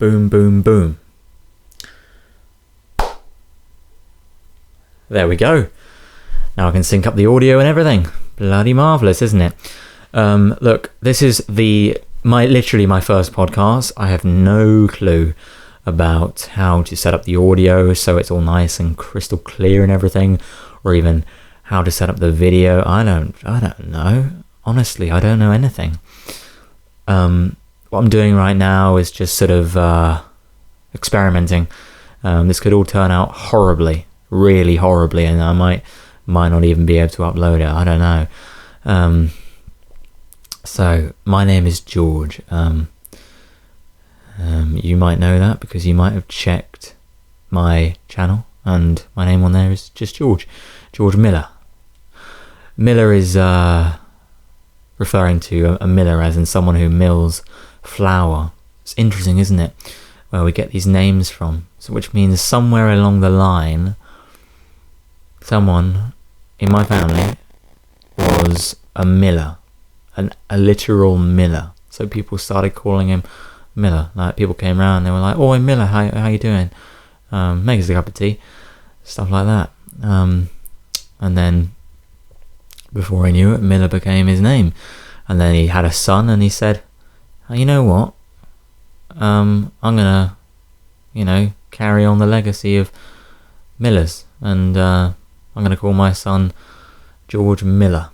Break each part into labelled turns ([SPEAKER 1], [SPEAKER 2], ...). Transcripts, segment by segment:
[SPEAKER 1] Boom, boom, boom. There we go. Now I can sync up the audio and everything. Bloody marvellous, isn't it? Look, this is literally my first podcast. I have no clue about how to set up the audio so it's all nice and crystal clear and everything, or even how to set up the video. I don't know. Honestly, I don't know anything. What I'm doing right now is just sort of experimenting. This could all turn out horribly, really horribly, and I might not even be able to upload it. I don't know. So my name is George. You might know that because you might have checked my channel, and my name on there is just George Miller. Miller is referring to a miller as in someone who mills flour. It's interesting, isn't it, where we get these names from? So, which means somewhere along the line, someone in my family was a miller, a literal miller. So people started calling him Miller. Like, people came around, they were like, "Oh, Miller, how you doing? Make us a cup of tea," stuff like that. And then before he knew it, Miller became his name. And then he had a son, and he said, "Oh, you know what? I'm gonna, carry on the legacy of Millers, and I'm gonna call my son George Miller."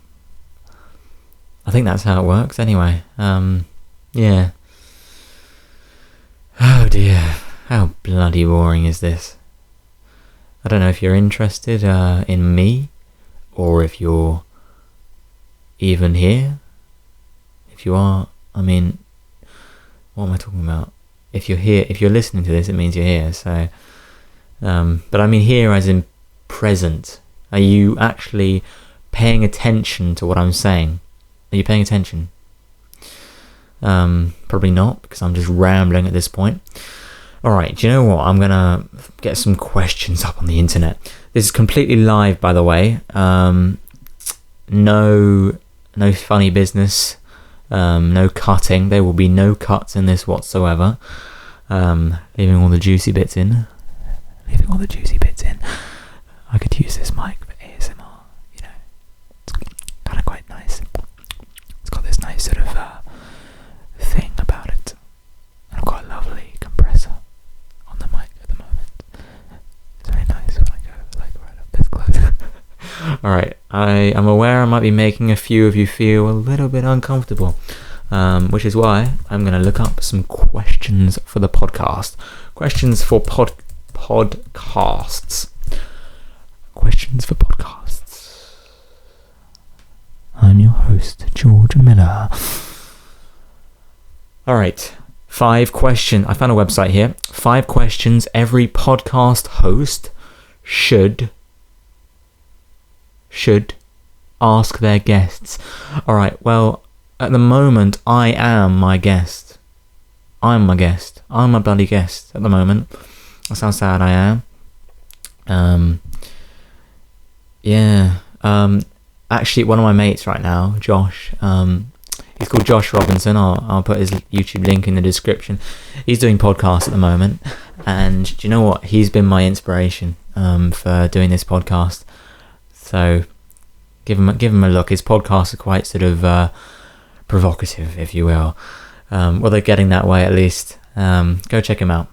[SPEAKER 1] I think that's how it works anyway. Yeah. Oh dear, how bloody boring is this? I don't know if you're interested in me, or if you're even here. If you are, I mean, what am I talking about? If you're here, if you're listening to this, it means you're here. So, but I mean here as in present. Are you actually paying attention to what I'm saying? Are you paying attention? Probably not, because I'm just rambling at this point. Alright, do you know what? I'm gonna get some questions up on the internet. This is completely live, by the way. No funny business. No cutting. There will be no cuts in this whatsoever. Leaving all the juicy bits in. I could use this mic for ASMR. It's kind of quite nice. It's got this nice sort of thing about it. And I've got a lovely compressor on the mic at the moment. It's very nice when I go right up this close. Alright, I am aware I might be making a few of you feel a little bit uncomfortable, which is why I'm going to look up some questions for the podcast. Questions for podcasts. Questions for podcasts. I'm your host, George Miller. Alright, 5 questions. I found a website here. 5 questions every podcast host should ask their guests. Alright, well, at the moment, I am my guest. I'm my guest. I'm my bloody guest at the moment. That's how sad I am. Yeah. Actually, one of my mates right now, Josh, he's called Josh Robinson. I'll put his YouTube link in the description. He's doing podcasts at the moment, and do you know what? He's been my inspiration for doing this podcast. So give him a look. His podcasts are quite sort of provocative, if you will. Well, they're getting that way at least. Go check him out.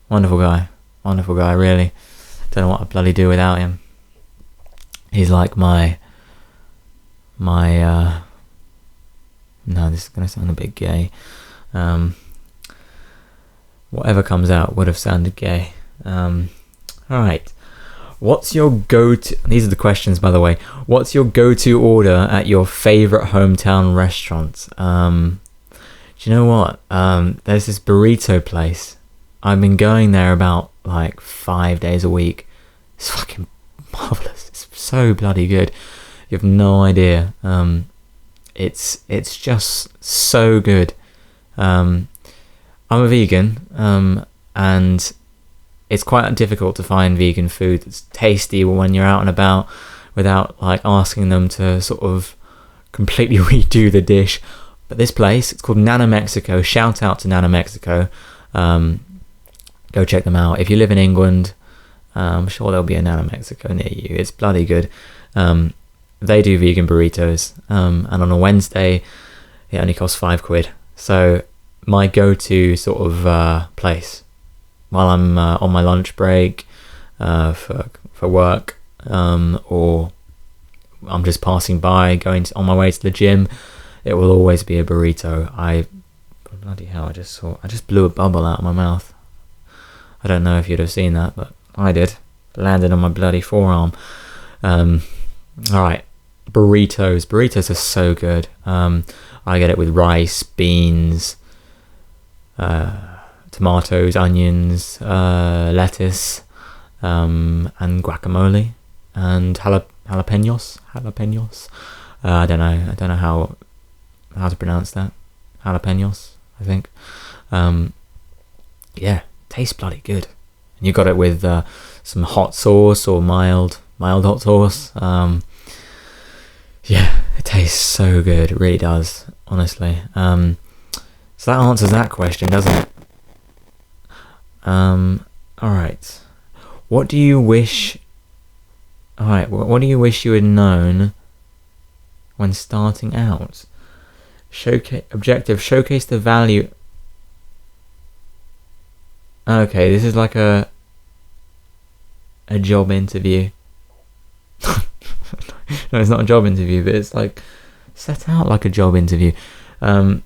[SPEAKER 1] Wonderful guy, really. Don't know what I'd bloody do without him. He's like my no, this is going to sound a bit gay. Whatever comes out would have sounded gay. Alright. What's your go-to... These are the questions, by the way. What's your go-to order at your favourite hometown restaurant? Do you know what? There's this burrito place. I've been going there about, 5 days a week. It's fucking marvellous. It's so bloody good. You have no idea. It's just so good. I'm a vegan, and it's quite difficult to find vegan food that's tasty when you're out and about without asking them to sort of completely redo the dish. But this place, it's called Nana Mexico. Shout out to Nana Mexico. Go check them out. If you live in England, I'm sure there'll be a Nana Mexico near you. It's bloody good. They do vegan burritos, and on a Wednesday it only costs £5. So my go-to sort of place while I'm on my lunch break for work, or I'm just passing by, on my way to the gym, it will always be a burrito. Bloody hell, I just blew a bubble out of my mouth. I don't know if you'd have seen that, but I did. Landed on my bloody forearm. Alright, burritos are so good. I get it with rice, beans, tomatoes, onions, lettuce, and guacamole, and jalapenos. I don't know how to pronounce that. Jalapenos, I think. Yeah, tastes bloody good. And you got it with some hot sauce or mild hot sauce. Yeah, it tastes so good. It really does, honestly. So that answers that question, doesn't it? Alright. What do you wish you had known when starting out? Showcase the value. Okay, this is like a job interview. No, it's not a job interview, but it's like set out like a job interview. Or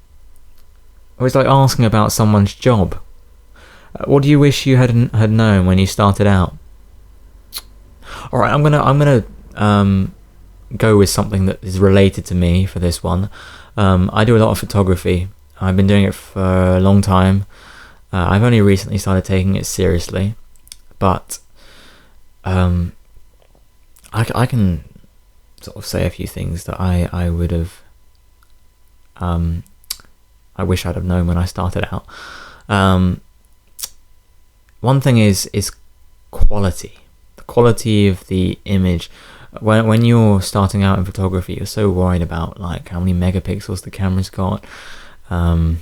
[SPEAKER 1] it's like asking about someone's job. What do you wish you had known when you started out? All right, I'm gonna go with something that is related to me for this one. I do a lot of photography. I've been doing it for a long time. I've only recently started taking it seriously, but I can sort of say a few things that I would have I wish I'd have known when I started out. One thing is quality. The quality of the image. When you're starting out in photography, you're so worried about like how many megapixels the camera's got, all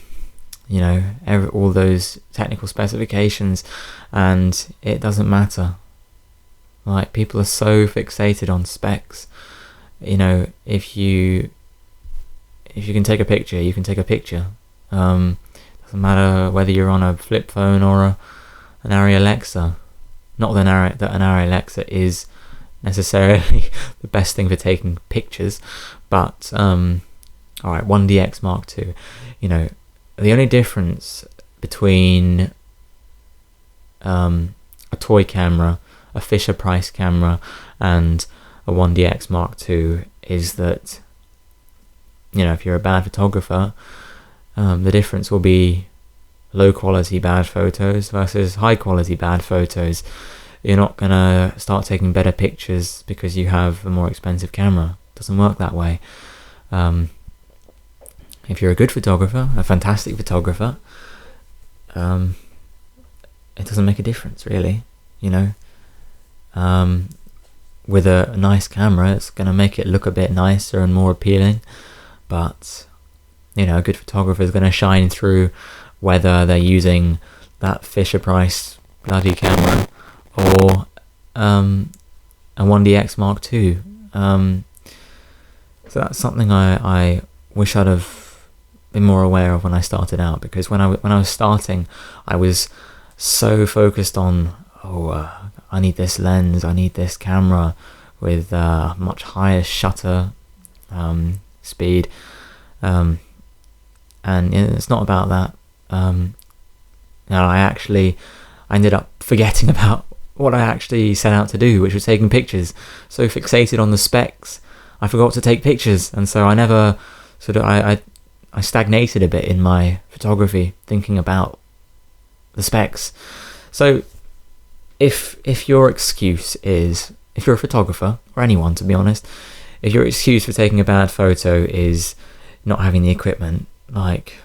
[SPEAKER 1] those technical specifications, and it doesn't matter. Like, people are so fixated on specs. If you can take a picture, you can take a picture. Doesn't matter whether you're on a flip phone or an Arri Alexa. Not that an Arri Alexa is necessarily the best thing for taking pictures, but alright, 1DX Mark II. The only difference between a toy camera, a Fisher Price camera, and a 1DX Mark II is that, if you're a bad photographer, the difference will be low quality bad photos versus high quality bad photos. You're not gonna start taking better pictures because you have a more expensive camera. It doesn't work that way. If you're a good photographer, a fantastic photographer, it doesn't make a difference, really. With a nice camera, it's going to make it look a bit nicer and more appealing, but a good photographer is going to shine through whether they're using that Fisher Price bloody camera or a 1DX Mark II. So that's something I wish I'd have been more aware of when I started out, because when I was starting, I was so focused on I need this lens, I need this camera with much higher shutter speed, and it's not about that. I ended up forgetting about what I actually set out to do, which was taking pictures. So fixated on the specs, I forgot to take pictures, and so I never I stagnated a bit in my photography, thinking about the specs. So if your excuse is, if you're a photographer, or anyone to be honest, if your excuse for taking a bad photo is not having the equipment, like,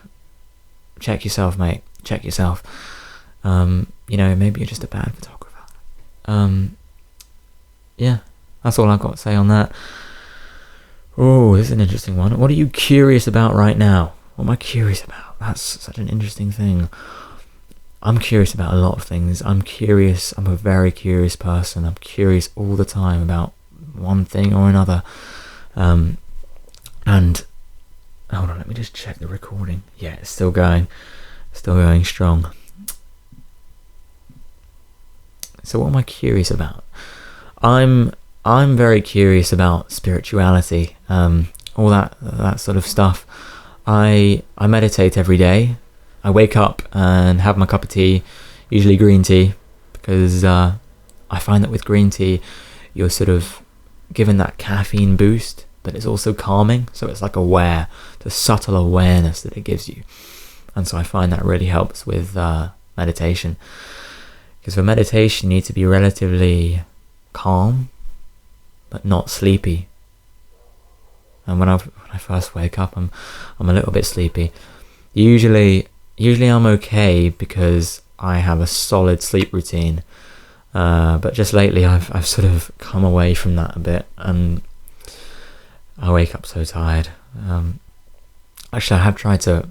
[SPEAKER 1] check yourself, mate, check yourself. Maybe you're just a bad photographer. Yeah, that's all I've got to say on that. Oh, this is an interesting one. What are you curious about right now? What am I curious about? That's such an interesting thing. I'm curious about a lot of things. I'm curious. I'm a very curious person. I'm curious all the time about one thing or another. And hold on, let me just check the recording. Yeah, it's still going strong. So what am I curious about? I'm very curious about spirituality, all that sort of stuff. I meditate every day. I wake up and have my cup of tea, usually green tea, because I find that with green tea, you're sort of given that caffeine boost, but it's also calming. So it's like the subtle awareness that it gives you. And so I find that really helps with meditation. Because for meditation, you need to be relatively calm, but not sleepy. And when I first wake up, I'm a little bit sleepy. Usually I'm okay because I have a solid sleep routine. But just lately, I've sort of come away from that a bit, and I wake up so tired. Actually, I have tried to.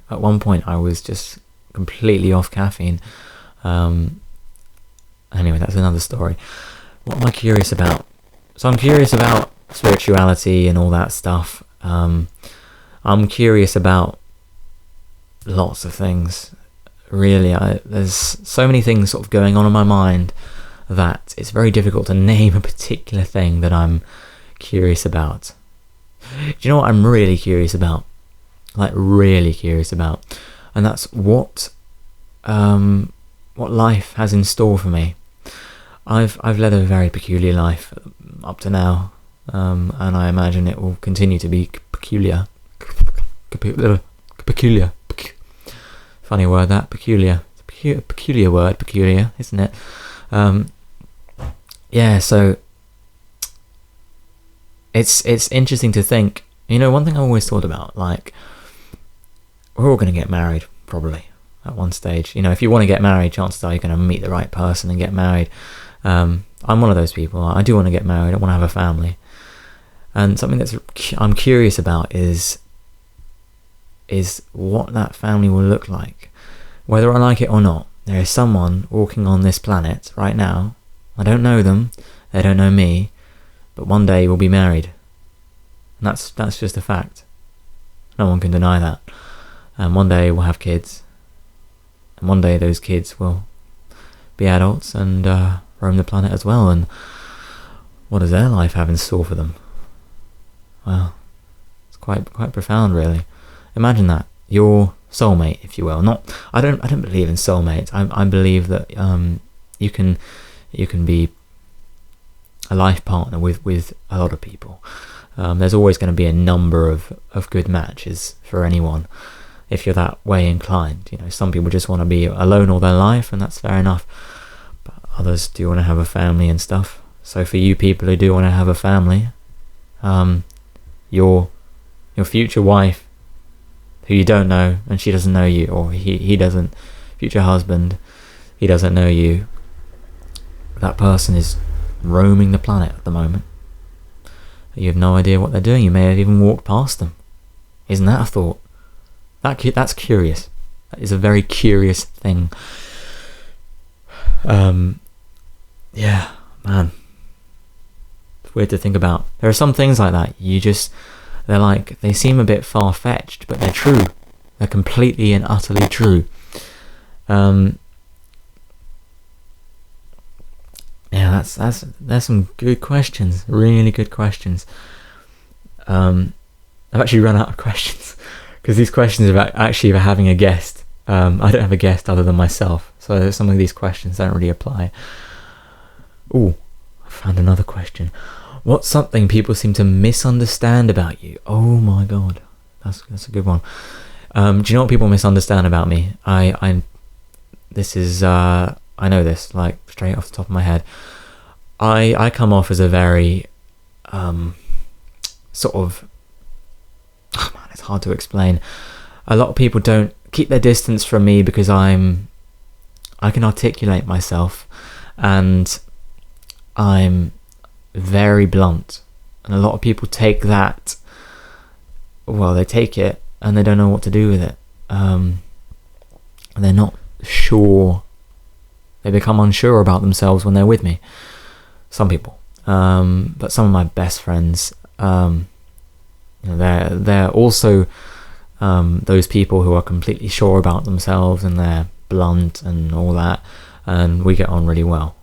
[SPEAKER 1] At one point I was just completely off caffeine. Anyway, that's another story. What am I curious about? So I'm curious about spirituality and all that stuff. I'm curious about lots of things. Really, there's so many things sort of going on in my mind that it's very difficult to name a particular thing that I'm curious about. Do you know what I'm really curious about? Like really curious about, and that's what life has in store for me. I've led a very peculiar life up to now, and I imagine it will continue to be peculiar. Peculiar. Funny word, that. Peculiar. Peculiar word, peculiar, isn't it? Yeah, so it's interesting to think. You know, one thing I always thought about, like, we're all going to get married, probably, at one stage. You know, if you want to get married, chances are you're going to meet the right person and get married. I'm one of those people. I do want to get married. I want to have a family. And something I'm curious about is what that family will look like. Whether I like it or not, there is someone walking on this planet right now. I don't know them. They don't know me. But one day we'll be married. And that's just a fact. No one can deny that. And one day we'll have kids. And one day those kids will be adults and roam the planet as well. And what does their life have in store for them? Well, it's quite profound, really. Imagine that, your soulmate, if you will. I don't believe in soulmates. I believe that you can be a life partner with a lot of people. There's always going to be a number of good matches for anyone, if you're that way inclined. You know, some people just want to be alone all their life, and that's fair enough. But others do want to have a family and stuff. So for you people who do want to have a family, your future wife, who you don't know, and she doesn't know you, or he doesn't, future husband, he doesn't know you, that person is roaming the planet at the moment. You have no idea what they're doing. You may have even walked past them. Isn't that a thought? That's curious. That is a very curious thing. Yeah, man. It's weird to think about. There are some things like that. They seem a bit far-fetched, but they're true. They're completely and utterly true. Yeah, there's some good questions, really good questions. I've actually run out of questions because these questions are actually about having a guest. I don't have a guest other than myself, so some of these questions don't really apply. Ooh, I found another question. What's something people seem to misunderstand about you? Oh my god, that's a good one. Do you know what people misunderstand about me? I know this, like, straight off the top of my head. I come off as a very sort of, oh man, it's hard to explain. A lot of people don't keep their distance from me because I can articulate myself, and I'm very blunt, and a lot of people take that, well, they take it and they don't know what to do with it. They're not sure. They become unsure about themselves when they're with me. Some people. But some of my best friends, they're also those people who are completely sure about themselves, and they're blunt and all that, and we get on really well.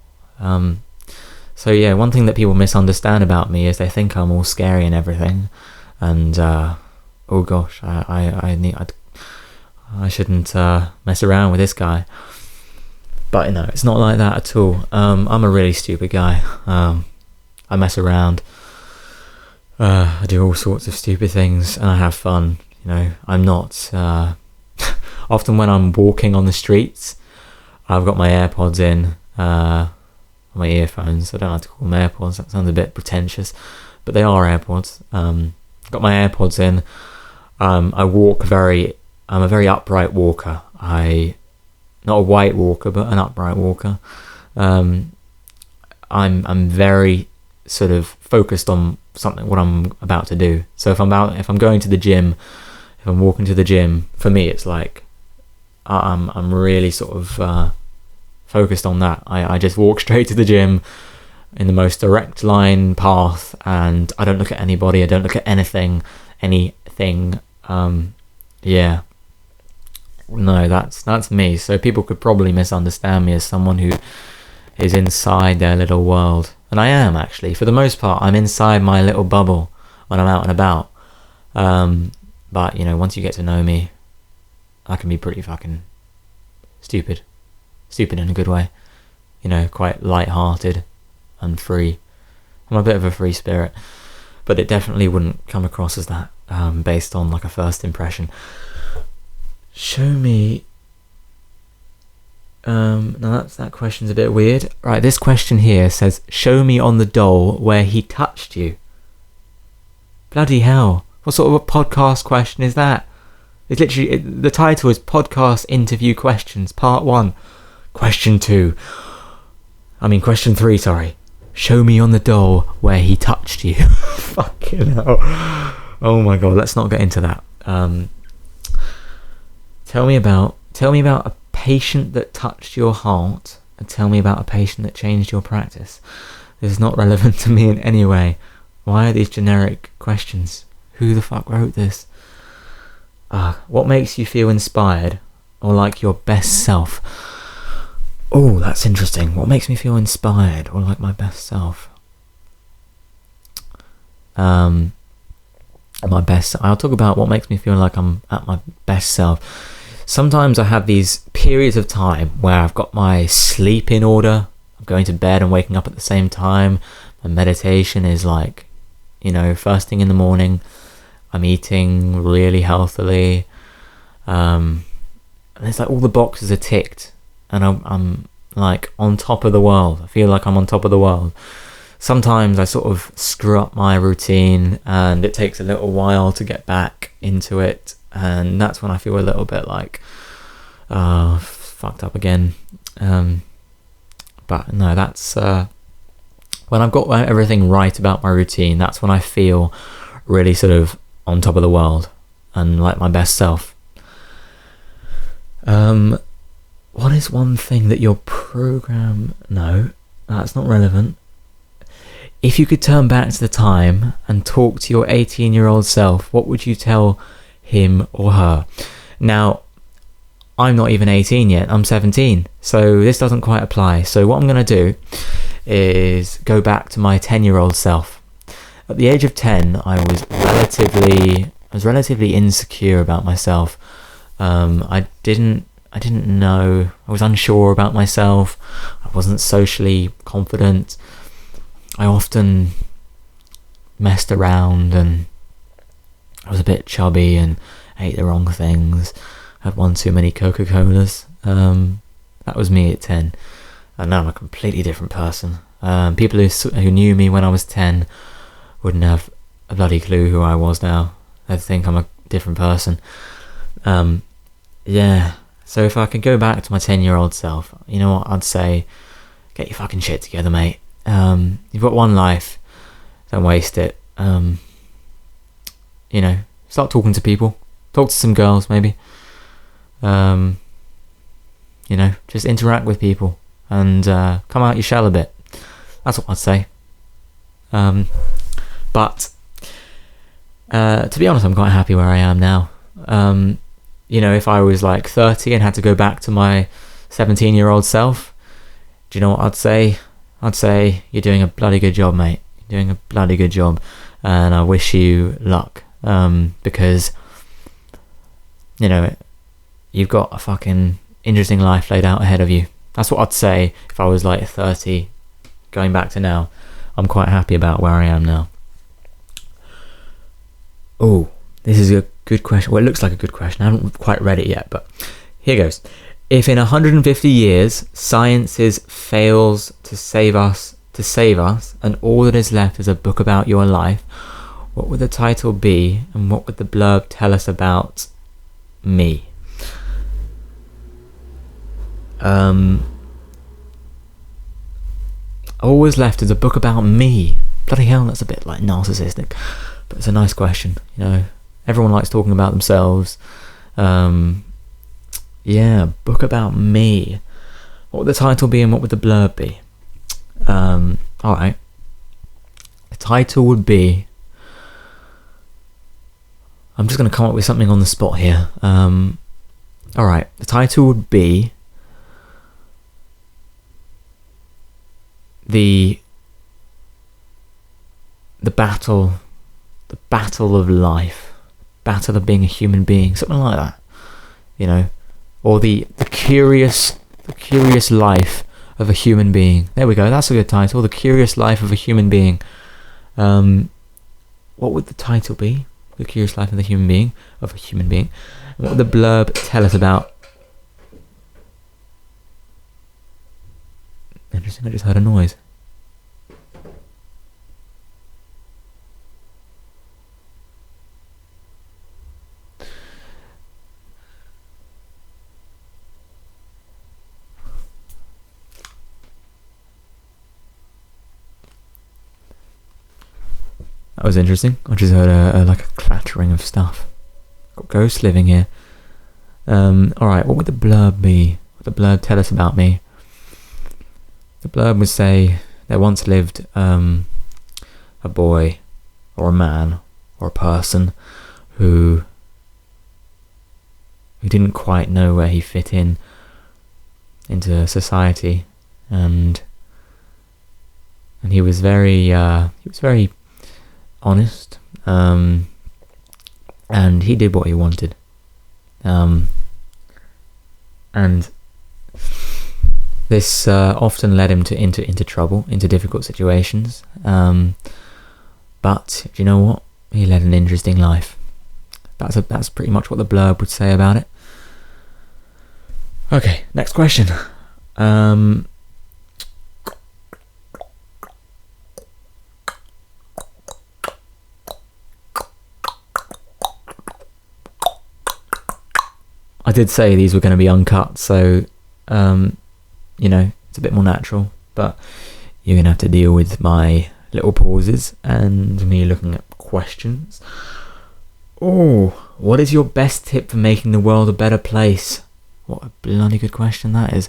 [SPEAKER 1] So yeah, one thing that people misunderstand about me is they think I'm all scary and everything, and oh gosh, I shouldn't mess around with this guy. But it's not like that at all. I'm a really stupid guy. I mess around. I do all sorts of stupid things, and I have fun. I'm not. Often when I'm walking on the streets, I've got my AirPods in, my earphones. I don't like to call them AirPods. That sounds a bit pretentious, but they are AirPods. Got my AirPods in. I'm a very upright walker. Not a white walker, but an upright walker. I'm very sort of focused on what I'm about to do. So if I'm going to the gym, if I'm walking to the gym, for me it's like I'm really sort of focused on that. I just walk straight to the gym in the most direct line path, and I don't look at anybody. I don't look at anything. Yeah. No, that's me. So people could probably misunderstand me as someone who is inside their little world. And I am, actually. For the most part, I'm inside my little bubble when I'm out and about. But, once you get to know me, I can be pretty fucking stupid. Stupid in a good way. Quite light-hearted and free. I'm a bit of a free spirit. But it definitely wouldn't come across as that, based on like a first impression. Show me. Now that question's a bit weird. Right, this question here says, show me on the doll where he touched you. Bloody hell. What sort of a podcast question is that? It's literally, the title is Podcast Interview Questions, Part 1. Question 3, sorry. Show me on the doll where he touched you. Fucking hell. Oh my god, let's not get into that. Tell me about a patient that touched your heart, and tell me about a patient that changed your practice. This is not relevant to me in any way. Why are these generic questions? Who the fuck wrote this? What makes you feel inspired or like your best self? Oh, that's interesting. What makes me feel inspired or like my best self? I'll talk about what makes me feel like I'm at my best self. Sometimes I have these periods of time where I've got my sleep in order. I'm going to bed and waking up at the same time. My meditation is like, first thing in the morning. I'm eating really healthily. And it's like all the boxes are ticked. And I'm like on top of the world. I feel like I'm on top of the world. Sometimes I sort of screw up my routine and it takes a little while to get back into it. And that's when I feel a little bit like, fucked up again. But no, that's when I've got everything right about my routine. That's when I feel really sort of on top of the world and like my best self. What is one thing that your program... No, that's not relevant. If you could turn back to the time and talk to your 18-year-old self, what would you tell him or her? Now, I'm not even 18 yet, I'm 17, so this doesn't quite apply. So what I'm going to do is go back to my 10-year-old self. At the age of 10, I was relatively insecure about myself. I didn't know, I was unsure about myself. I wasn't socially confident. I often messed around and I was a bit chubby and ate the wrong things. Had one too many Coca-Colas. That was me at 10. And now I'm a completely different person. People who knew me when I was 10 wouldn't have a bloody clue who I was now. They'd think I'm a different person. Yeah. So if I could go back to my 10-year-old self, you know what I'd say? Get your fucking shit together, mate. You've got one life. Don't waste it. Start talking to people. Talk to some girls, maybe. just interact with people and come out your shell a bit. That's what I'd say. But to be honest, I'm quite happy where I am now. If I was like 30 and had to go back to my 17-year-old self, do you know what I'd say? I'd say, you're doing a bloody good job, mate. You're doing a bloody good job, and I wish you luck, because you've got a fucking interesting life laid out ahead of you. That's what I'd say if I was like 30 going back to now. I'm quite happy about where I am now. Oh, this is a good question. Well, it looks like a good question. I haven't quite read it yet, but here goes. If in 150 years science fails to save us, and all that is left is a book about your life, what would the title be, and what would the blurb tell us about me? All is left is a book about me. Bloody hell, that's a bit like narcissistic, but it's a nice question. Everyone likes talking about themselves. Book about me. What would the title be, and what would the blurb be? Alright. The title would be... I'm just going to come up with something on the spot here. Alright, the title would be... The battle of life. Battle of being a human being. Something like that. Or the curious life of a human being. There we go, that's a good title. The Curious Life of a Human Being. What would the title be? The Curious Life of a Human Being. And what would the blurb tell us about? Interesting, I just heard a noise. That was interesting. I just heard a clattering of stuff. Got ghosts living here. Alright, what would the blurb be? What would the blurb tell us about me? The blurb would say, there once lived a boy, or a man, or a person who didn't quite know where he fit into society, and he was very honest, and he did what he wanted, and this often led him into trouble, into difficult situations, but do you know what? He led an interesting life. That's pretty much what the blurb would say about it. Okay, next question. I did say these were going to be uncut, so it's a bit more natural, but you're going to have to deal with my little pauses and me looking at questions. Oh, what is your best tip for making the world a better place? What a bloody good question that is.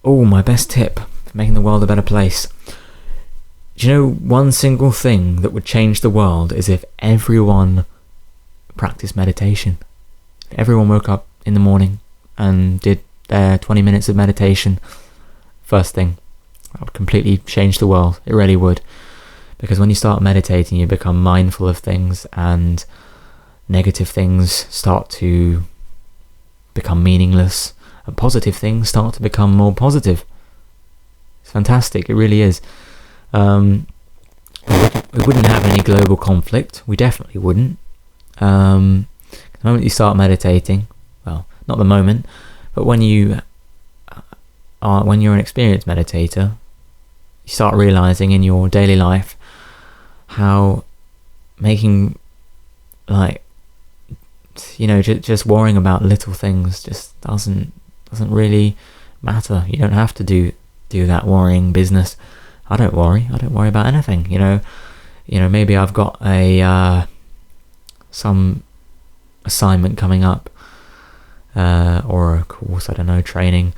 [SPEAKER 1] Oh, my best tip for making the world a better place. Do you know one single thing that would change the world is if everyone practiced meditation? If everyone woke up in the morning and did their 20 minutes of meditation first thing, that would completely change the world. It really would. Because when you start meditating, you become mindful of things, and negative things start to become meaningless, and positive things start to become more positive. It's fantastic, it really is. We wouldn't have any global conflict. We definitely wouldn't. The moment you start meditating, well, not the moment, but when you're an experienced meditator, you start realizing in your daily life how making, just worrying about little things just doesn't really matter. You don't have to do that worrying business. I don't worry about anything. Maybe I've got some assignment coming up, or a course, I don't know, training,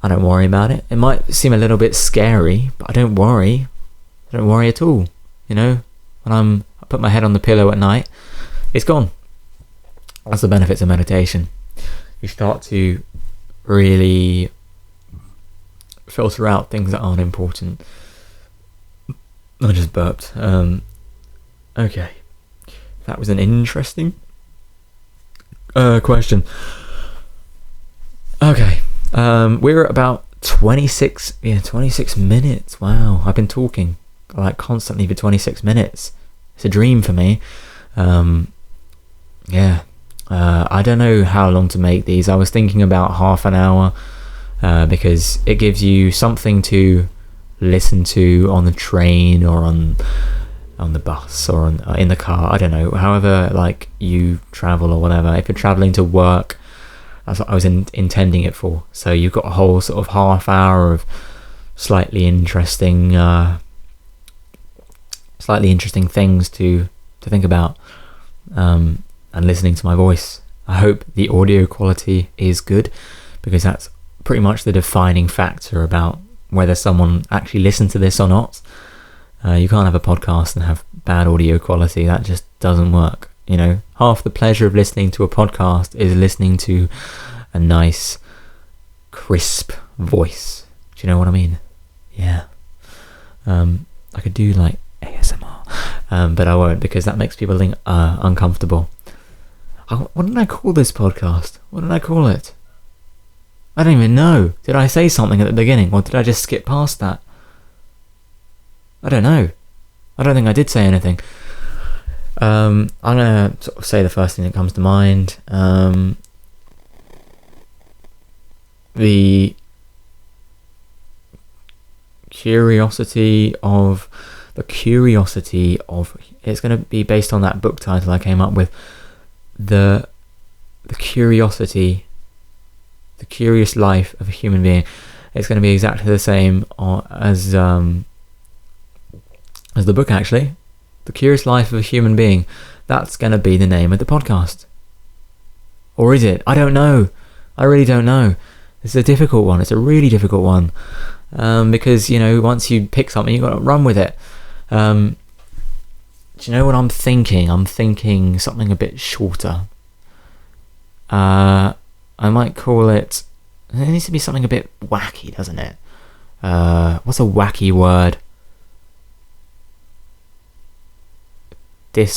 [SPEAKER 1] I don't worry about it. It might seem a little bit scary, but I don't worry. I don't worry at all. You know, when I put my head on the pillow at night, it's gone. That's the benefits of meditation. You start to really filter out things that aren't important. I just burped. Okay. That was an interesting question. Okay. We're at about 26 minutes. Wow. I've been talking like constantly for 26 minutes. It's a dream for me. Yeah. I don't know how long to make these. I was thinking about half an hour, because it gives you something to listen to on the train or on the bus or in the car. I don't know, however like you travel or whatever. If you're traveling to work, that's what I was intending it for. So you've got a whole sort of half hour of slightly interesting things to think about, and listening to my voice. I hope the audio quality is good, because that's pretty much the defining factor about whether someone actually listened to this or not. You can't have a podcast and have bad audio quality. That just doesn't work. You know, half the pleasure of listening to a podcast is listening to a nice, crisp voice. Do you know what I mean? Yeah. I could do like ASMR, but I won't, because that makes people think uncomfortable. What did I call this podcast? What did I call it? I don't even know. Did I say something at the beginning, or did I just skip past that? I don't know. I don't think I did say anything. I'm going to sort of say the first thing that comes to mind. The curiosity of... It's going to be based on that book title I came up with. The curiosity... The curious life of a human being. It's going to be exactly the same as the book, actually. The Curious Life of a Human Being. That's going to be the name of the podcast. Or is it? I don't know. I really don't know. It's a difficult one. It's a really difficult one. Because, you know, once you pick something, you've got to run with it. Do you know what I'm thinking? I'm thinking something a bit shorter. I might call it... It needs to be something a bit wacky, doesn't it? What's a wacky word? The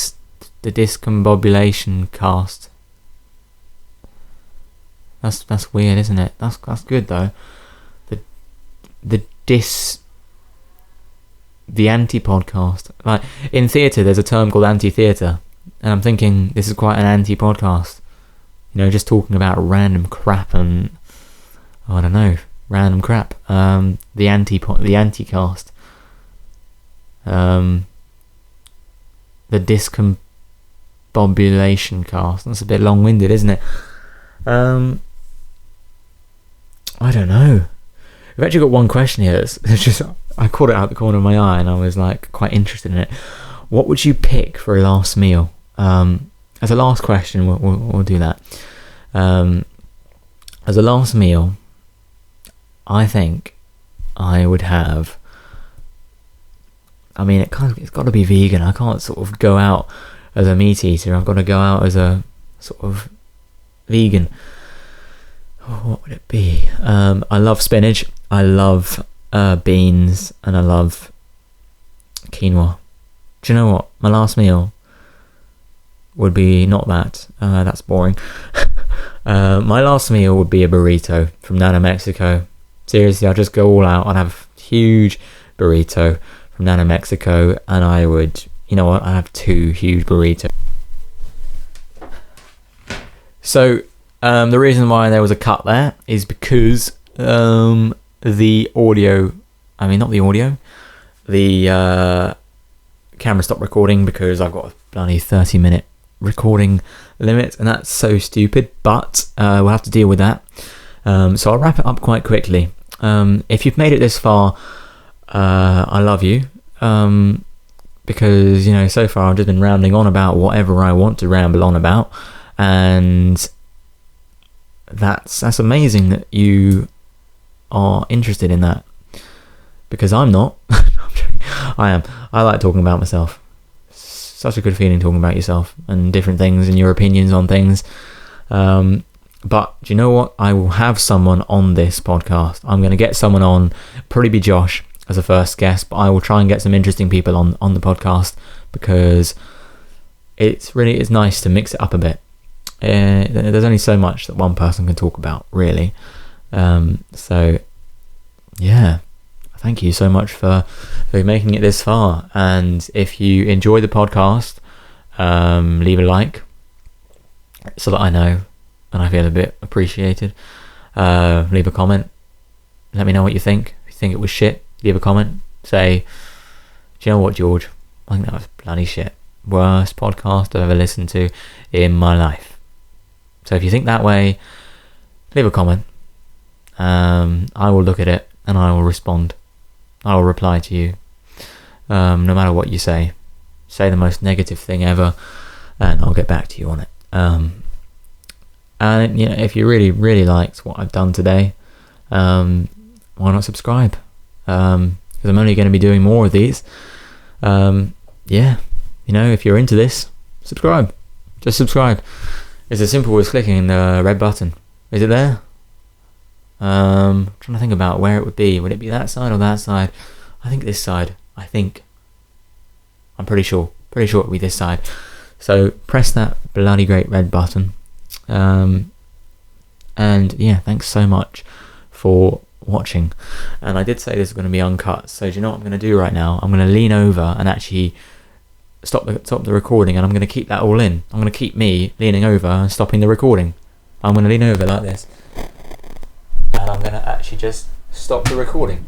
[SPEAKER 1] discombobulation cast. That's weird, isn't it? That's good though. The anti-podcast. Like in theatre, there's a term called anti-theatre, and I'm thinking this is quite an anti-podcast. You know, just talking about random crap and I don't know, random crap. The anti-cast. The discombobulation cast. That's a bit long-winded, isn't it? I don't know. We've actually got one question here. It's just I caught it out the corner of my eye, and I was like quite interested in it. What would you pick for a last meal? As a last question, we'll do that. As a last meal, I think I would have... I mean, it's got to be vegan. I can't sort of go out as a meat eater. I've got to go out as a sort of vegan. Oh, what would it be? I love spinach. I love beans, and I love quinoa. Do you know what? My last meal would be not that. That's boring. My last meal would be a burrito from Nana, Mexico. Seriously, I'd just go all out. I'd have a huge burrito from Nana, Mexico, and I would, you know what, I'd have 2 huge burritos. So, the reason why there was a cut there is because the camera stopped recording because I've got a bloody 30-minute recording limit, and that's so stupid, but we'll have to deal with that. So I'll wrap it up quite quickly. If you've made it this far, I love you, because, you know, so far I've just been rambling on about whatever I want to ramble on about, and that's amazing that you are interested in that, because I'm not. I am. I like talking about myself. Such a good feeling talking about yourself and different things and your opinions on things. But do you know what? I will have someone on this podcast. I'm going to get someone on, probably be Josh as a first guest, but I will try and get some interesting people on the podcast, because it's nice to mix it up a bit. There's only so much that one person can talk about, really. So yeah, thank you so much for making it this far. And if you enjoy the podcast, leave a like so that I know and I feel a bit appreciated. Leave a comment, let me know what you think. If you think it was shit, leave a comment, say, do you know what, George, I think that was bloody shit, worst podcast I've ever listened to in my life. So if you think that way, leave a comment. I will look at it and I will respond. I will reply to you, no matter what you say. Say the most negative thing ever and I'll get back to you on it. And if you really liked what I've done today, why not subscribe? Because I'm only going to be doing more of these. If you're into this, subscribe. Just subscribe. It's as simple as clicking the red button. Is it there? Trying to think about where it would be. Would it be that side or that side? I think this side. I'm pretty sure it would be this side. So press that bloody great red button. And yeah, thanks so much for watching. And I did say this is going to be uncut, so do you know what I'm going to do right now? I'm going to lean over and actually stop the recording, and I'm going to keep that all in. I'm going to keep me leaning over and stopping the recording. I'm going to lean over like this, and I'm going to actually just stop the recording.